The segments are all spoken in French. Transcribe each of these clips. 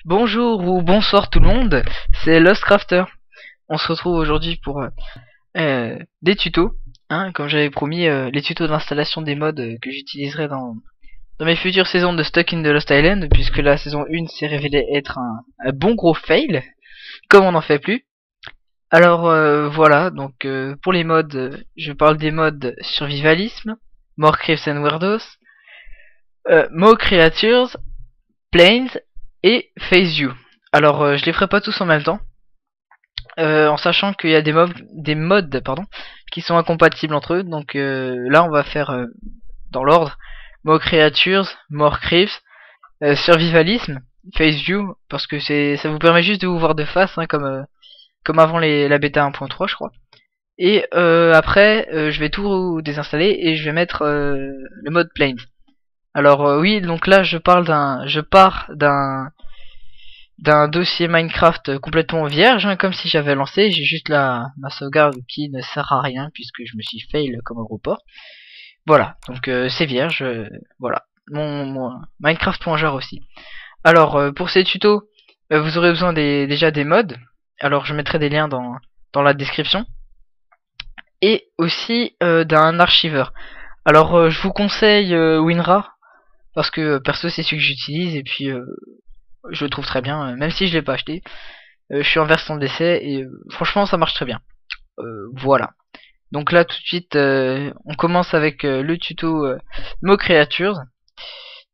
Bonjour ou bonsoir tout le monde, c'est Lost Crafter. On se retrouve aujourd'hui pour des tutos, hein, comme j'avais promis, les tutos d'installation des mods que j'utiliserai dans mes futures saisons de Stuck in the Lost Island, puisque la saison 1 s'est révélée être un bon gros fail, comme on n'en fait plus. Alors voilà, donc pour les mods, je parle des mods survivalisme, More Creeps and Weirdos, More Creatures, Planes et Phase You. Alors je les ferai pas tous en même temps, en sachant qu'il y a des mods pardon, qui sont incompatibles entre eux. Donc là on va faire dans l'ordre More Creatures, More Creeps, Survivalisme, Phase View, parce que ça vous permet juste de vous voir de face, hein, comme avant la bêta 1.3 je crois. Et après je vais tout désinstaller et je vais mettre le mode Planes. Alors oui, donc là je pars d'un dossier Minecraft complètement vierge, hein, comme si j'avais lancé. J'ai juste ma sauvegarde qui ne sert à rien puisque je me suis fail comme un gros porc. Voilà, donc c'est vierge, voilà. Mon Minecraft.jar aussi. Alors pour ces tutos, vous aurez besoin déjà des mods. Alors je mettrai des liens dans la description. Et aussi d'un archiveur. Alors je vous conseille WinRAR, parce que perso c'est celui que j'utilise et puis je le trouve très bien, même si je l'ai pas acheté. Je suis en version d'essai et franchement ça marche très bien. Voilà. Donc là tout de suite on commence avec le tuto Mo Creatures.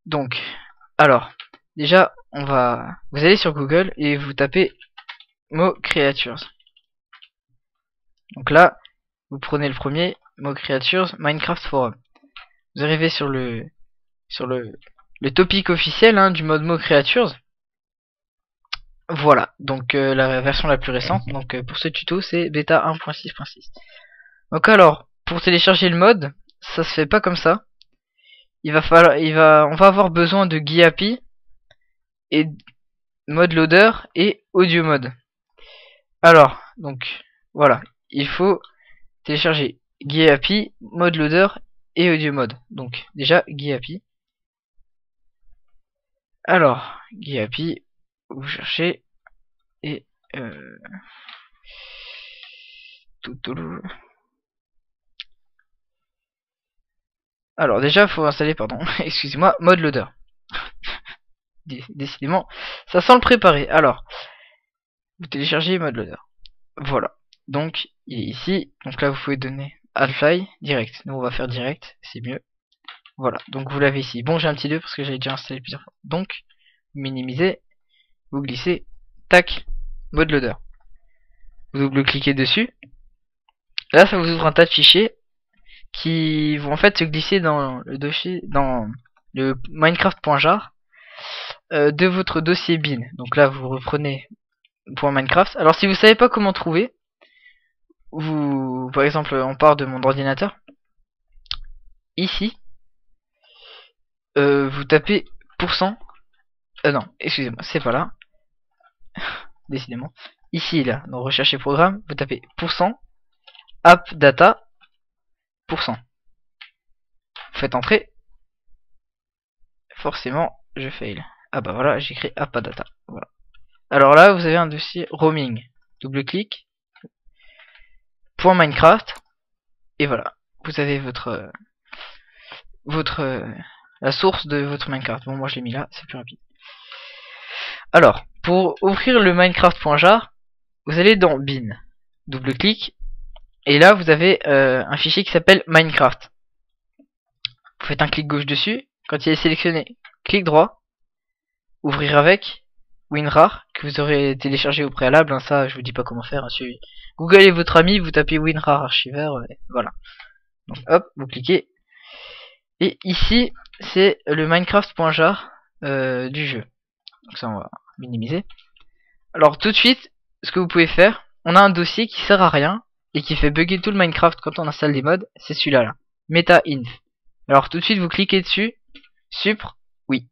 Donc alors déjà vous allez sur Google et vous tapez Mo Creatures. Donc là vous prenez le premier Mo Creatures Minecraft Forum. Vous arrivez sur le topic officiel, hein, du mode Mo Creatures. Voilà, donc la version la plus récente. Donc pour ce tuto c'est bêta 1.6.6. Donc alors, pour télécharger le mode, ça se fait pas comme ça. On va avoir besoin de GUI et mode loader et audio mode. Alors, donc voilà, il faut télécharger GUI, mode loader et audio mode. Donc déjà GUI. Alors GUI, vous cherchez et alors déjà faut installer, pardon, excusez-moi, mode loader. Décidément, ça sent le préparer. Alors, vous téléchargez mode loader. Voilà. Donc, il est ici. Donc là, vous pouvez donner Alfly direct. Nous, on va faire direct, c'est mieux. Voilà. Donc vous l'avez ici. Bon, j'ai un petit 2 parce que j'avais déjà installé plusieurs fois. Donc, vous minimisez, vous glissez, tac, mode loader. Vous double-cliquez dessus. Là, ça vous ouvre un tas de fichiers qui vont en fait se glisser dans le dossier, dans le Minecraft.jar de votre dossier bin. Donc là, vous reprenez .minecraft. Alors si vous savez pas comment trouver, par exemple, on part de mon ordinateur. Ici, vous tapez %. Non, excusez-moi, c'est pas là. Décidément. Ici, là, dans recherche et programme, vous tapez %appdata %. Vous faites entrer. Forcément, je fail. Ah bah voilà, j'écris appdata. Voilà. Alors là, vous avez un dossier roaming. Double-clic. .minecraft. Et voilà. Vous avez la source de votre Minecraft. Bon, moi je l'ai mis là, c'est plus rapide. Alors, pour ouvrir le Minecraft.jar, vous allez dans bin. Double-clic. Et là, vous avez un fichier qui s'appelle Minecraft. Vous faites un clic gauche dessus. Quand il est sélectionné, clic droit. Ouvrir avec WinRAR, que vous aurez téléchargé au préalable. Hein, ça, je vous dis pas comment faire. Hein, Google est votre ami, vous tapez WinRAR archiveur. Voilà. Donc hop, vous cliquez. Et ici, c'est le Minecraft.jar du jeu. Donc ça, on va minimiser. Alors tout de suite, ce que vous pouvez faire, on a un dossier qui sert à rien et qui fait bugger tout le Minecraft quand on installe des mods, c'est celui-là là. Meta-inf. Alors tout de suite vous cliquez dessus, supr, oui.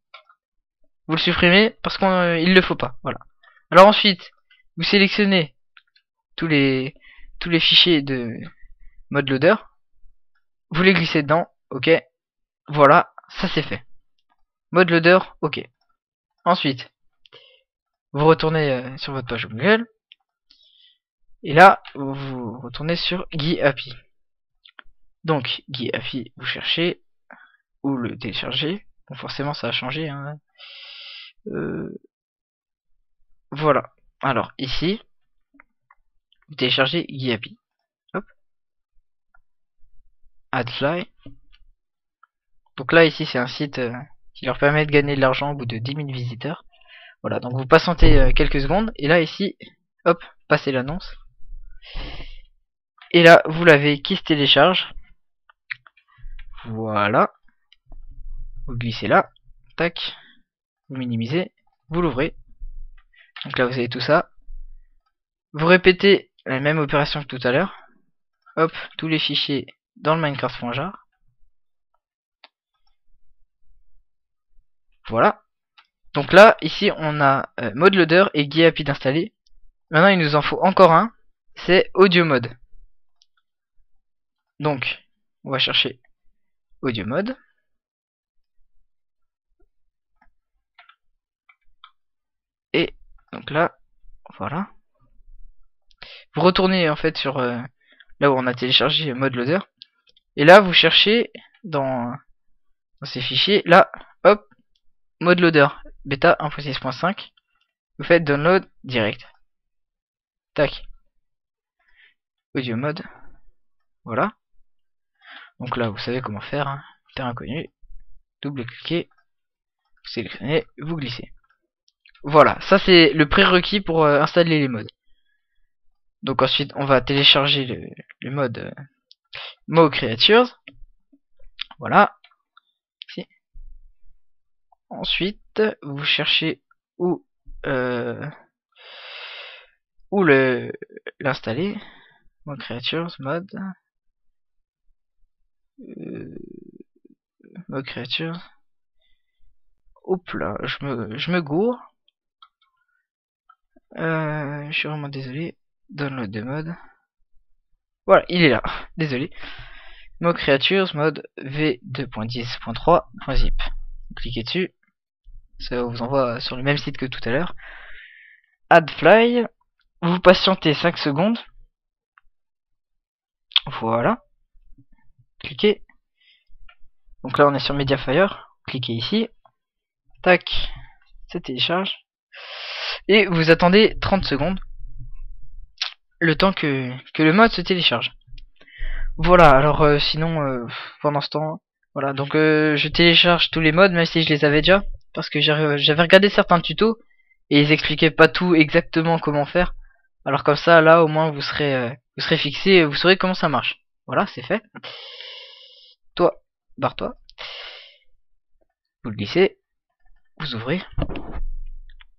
Vous le supprimez parce qu'il le faut pas, voilà. Alors ensuite, vous sélectionnez tous les fichiers de mode loader, vous les glissez dedans, ok. Voilà, ça c'est fait. Mode loader, ok. Ensuite, vous retournez sur votre page Google. Et là, vous retournez sur GuiAPI. Donc, GuiAPI, vous cherchez ou le télécharger. Bon, forcément, ça a changé. Hein. Voilà. Alors, ici, vous téléchargez GuiAPI. Hop. AdFly. Donc là, ici, c'est un site qui leur permet de gagner de l'argent au bout de 10 000 visiteurs. Voilà, donc vous patientez quelques secondes. Et là, ici, hop, passez l'annonce. Et là, vous l'avez qui se télécharge. Voilà. Vous glissez là. Tac. Vous minimisez. Vous l'ouvrez. Donc là, vous avez tout ça. Vous répétez la même opération que tout à l'heure. Hop, tous les fichiers dans le Minecraft.jar. Voilà. Donc là, ici, on a ModLoader et GuiAPI d'installer. Maintenant, il nous en faut encore un. C'est AudioMod. Donc, on va chercher AudioMod. Et donc là, voilà. Vous retournez en fait sur là où on a téléchargé ModLoader. Et là, vous cherchez dans ces fichiers. Là, hop, ModLoader bêta 1.6.5. Vous faites download direct. Tac. AudioMod. Voilà. Donc là, vous savez comment faire. Hein. Terrain inconnu. Double-cliquez. Vous sélectionnez. Vous glissez. Voilà. Ça, c'est le prérequis pour installer les mods. Donc ensuite, on va télécharger le mode Mo Creatures. Voilà. Ici. Ensuite, vous cherchez où l'installer. Mo Creatures, mode. Mo Creatures. Hop là, je me gourre. Je suis vraiment désolé. Download de mode. Voilà, il est là. Désolé. Mo Creatures, mode v2.10.3.zip. Cliquez dessus. Ça vous envoie sur le même site que tout à l'heure. AdFly. Vous patientez 5 secondes. Voilà. Cliquez. Donc là on est sur Mediafire. Cliquez ici. Tac. Ça télécharge. Et vous attendez 30 secondes. Le temps que le mode se télécharge. Voilà, alors sinon pendant ce temps, voilà, donc je télécharge tous les modes même si je les avais déjà. Parce que j'avais regardé certains tutos et ils expliquaient pas tout exactement comment faire. Alors comme ça, là au moins vous serez fixé et vous saurez comment ça marche. Voilà, c'est fait. Toi, barre-toi. Vous le glissez. Vous ouvrez.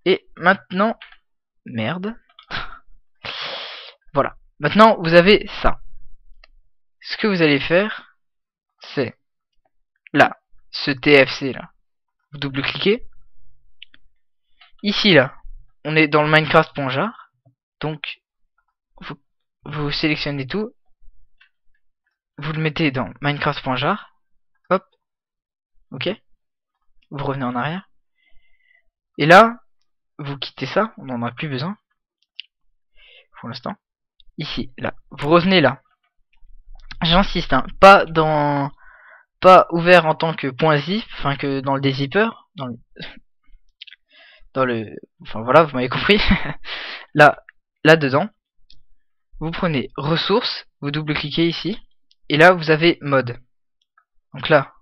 Et maintenant, merde. Voilà. Maintenant, vous avez ça. Ce que vous allez faire, c'est là, ce TFC là. Vous double-cliquez. Ici là, on est dans le Minecraft.jar. Donc, vous sélectionnez tout. Vous le mettez dans Minecraft.jar. Hop. Ok. Vous revenez en arrière. Et là, vous quittez ça. On n'en a plus besoin. Pour l'instant. Ici, là. Vous revenez là. J'insiste, hein, pas ouvert en tant que .zip, enfin que dans le dézipper, enfin voilà, vous m'avez compris. Là dedans, vous prenez ressources, vous double-cliquez ici, et là vous avez mode. Donc là,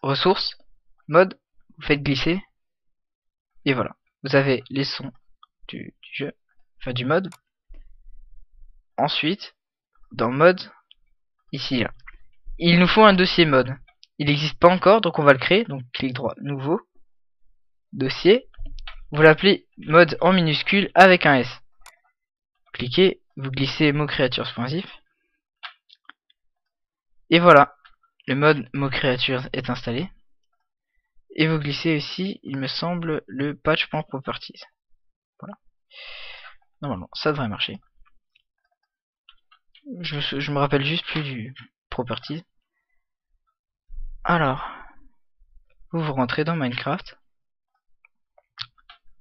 ressources, mode, vous faites glisser, et voilà, vous avez les sons du jeu, enfin du mode. Ensuite, dans mode, ici là, il nous faut un dossier mode. Il n'existe pas encore, donc on va le créer. Donc clic droit, nouveau, dossier. Vous l'appelez mode en minuscule avec un S. Cliquez, vous glissez mocreatures.zip. Et voilà, le mode mocreatures est installé. Et vous glissez aussi, il me semble, le patch.properties. Voilà. Normalement, ça devrait marcher. Je me rappelle juste plus du properties. Alors, vous rentrez dans Minecraft.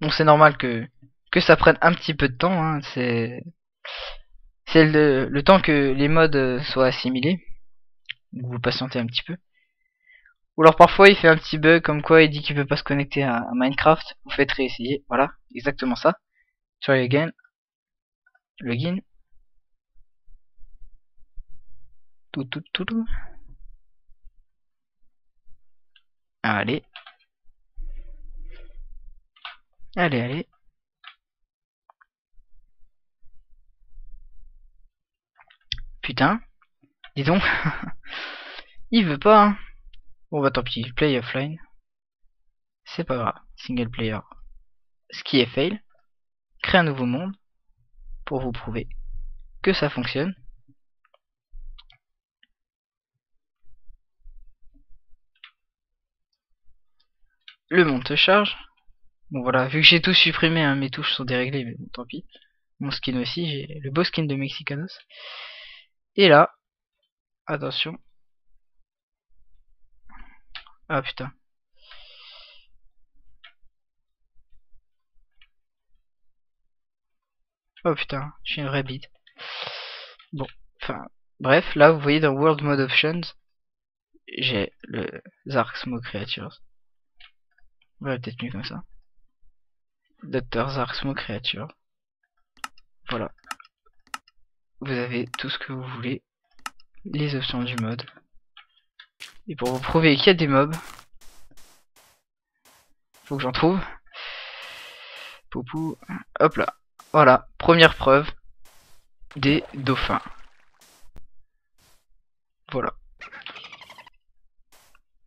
Bon, c'est normal que que ça prenne un petit peu de temps, hein, c'est le temps que les mods soient assimilés. Donc vous patientez un petit peu. Ou alors parfois il fait un petit bug comme quoi il dit qu'il peut pas se connecter à Minecraft. Vous faites réessayer. Voilà, exactement ça. Try again. Login. Tout. Allez. Allez. Putain. Dis donc. Il veut pas, hein. Bon bah tant pis. Play offline. C'est pas grave. Single player. Ce qui est fail. Créer un nouveau monde. Pour vous prouver que ça fonctionne. Le monde se charge. Bon voilà, vu que j'ai tout supprimé, hein, mes touches sont déréglées, mais bon, tant pis. Mon skin aussi, j'ai le beau skin de Mexicanos. Et là, attention. Ah putain. Oh putain, je suis une vraie bite. Bon, enfin, bref, là vous voyez dans World Mode Options, j'ai le Zark Smoke Creatures. Voilà, peut-être mieux comme ça. Dr. Zark Smoke Creature. Voilà. Vous avez tout ce que vous voulez. Les options du mode. Et pour vous prouver qu'il y a des mobs, faut que j'en trouve. Poupou. Hop là. Voilà. Première preuve. Des dauphins. Voilà.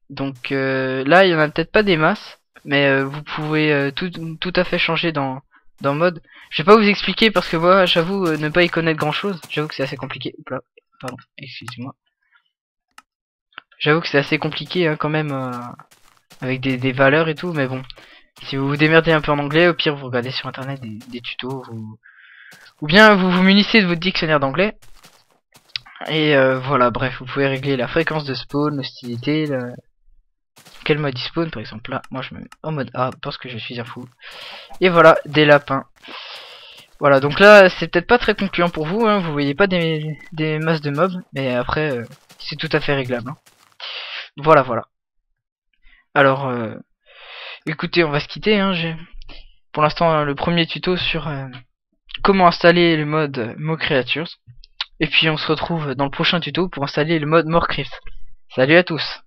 Donc là, il y en a peut-être pas des masses. Mais vous pouvez tout à fait changer dans mode. Je vais pas vous expliquer parce que moi, j'avoue ne pas y connaître grand chose. J'avoue que c'est assez compliqué. Oups là. Pardon, excusez-moi. J'avoue que c'est assez compliqué hein, quand même. Avec des valeurs et tout. Mais bon. Si vous vous démerdez un peu en anglais, au pire vous regardez sur internet des tutos. Ou bien vous vous munissez de votre dictionnaire d'anglais. Et voilà, bref, vous pouvez régler la fréquence de spawn, l'hostilité, quel mode il spawn par exemple. Là, moi je me mets en mode A parce que je suis un fou. Et voilà, des lapins. Voilà, donc là c'est peut-être pas très concluant pour vous, hein, vous voyez pas des masses de mobs, mais après c'est tout à fait réglable. Hein. Voilà. Alors, écoutez, on va se quitter. Hein, pour l'instant le premier tuto sur comment installer le mode Mo Creatures. Et puis on se retrouve dans le prochain tuto pour installer le mode More Crypt. Salut à tous!